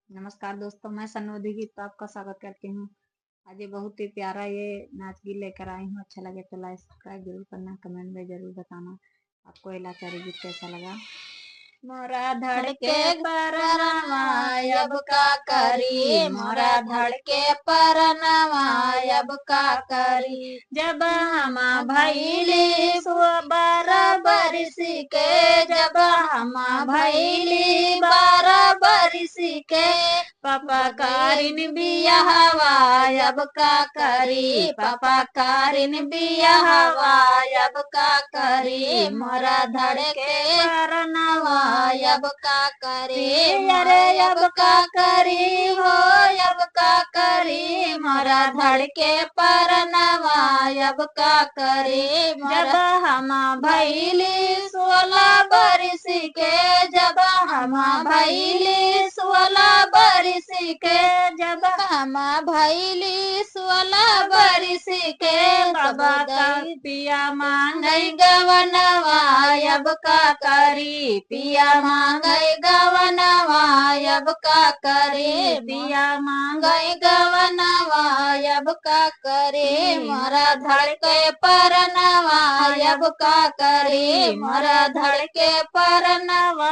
नमस्कार दोस्तों, मैं सनोदी गीत तो आपका स्वागत करती हूँ। आज ये बहुत ही प्यारा ये नाच गीत लेकर आई हूँ। अच्छा लगे तो लाइक सब्सक्राइब जरूर करना, कमेंट में जरूर बताना आपको ये लाचारी गीत कैसा लगा। मोरा धड़के परनवा अब का करी, मोरा धड़के परनवा अब का करी। जब हम भैली बराबर के, जब हम भैली बराबर के, पापा कारिन बियाहवा अब का करी, पापा कारिन बियाहवा अब का करी। मोरा धड़के परनवा अब का करी, अरे अब का करी हो, अब का करी। मोरा धड़के परनवा अब का करी। जब हम भैली 16 बरिस के, जब हम भैली 16 बरिस के, जब हम भैली 16 बरिस के, बाबा का पिया मांगई गवनवा अब का करी, पिया मांगई गवनवा अब का करे, पिया मांगई गवनवा अब का करे। मोरा धड़के परनवा अब का करे, मोरा धड़के परनवा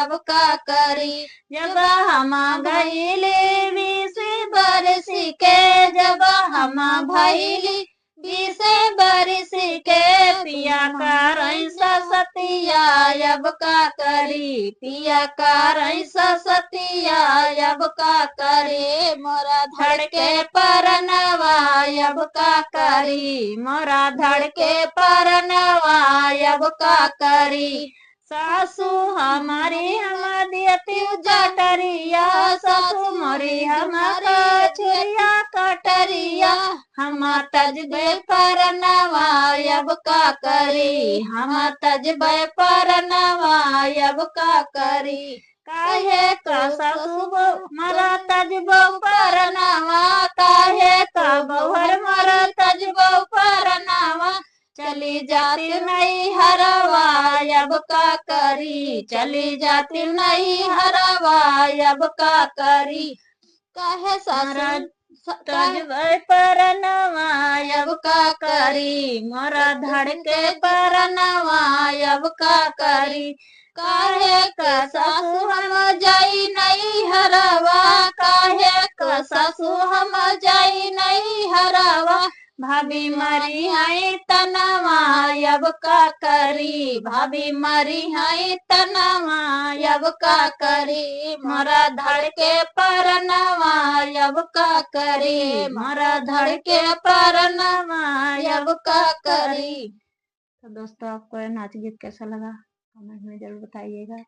अब का करी। जब हम गईली 20 बरिस के, जब हम भैली 20 बरिस के, पिया करई सतिया अब का करी, पिया करई सतिया अब का करे। मोरा धड़के परनवा अब का करी, मोरा धड़के परनवा अब का करी। सासू हमारी हम दियती जटरिया, सासू मोरी हमारा छुरिया कटरिया। हम तजबे परनवा अब का करी, हम तजबे परनवा अब का करी। काहे का सासू मरा तजबो परनवा, काहे का बहुर मरा तजबो परनवा। चली जाती नहीं हरवा अब का करी, चली जाती नहीं हरवा अब का करी। काहे ससुर तजबे परनवा अब का करी, मोरा धड़के परनवा अब का करी। काहे का सासू हम जाई नहीं हरवा, काहे का सासू हम जाई नहीं हरवा। भाभी मरी है तनवा अब का करी, भाभी मरी है तनवा अब का करी। मोरा धड़के परनवा अब का करी, मोरा धड़के परनवा अब का करी। तो दोस्तों, आपको नाच गीत कैसा लगा कमेंट में जरूर बताइएगा।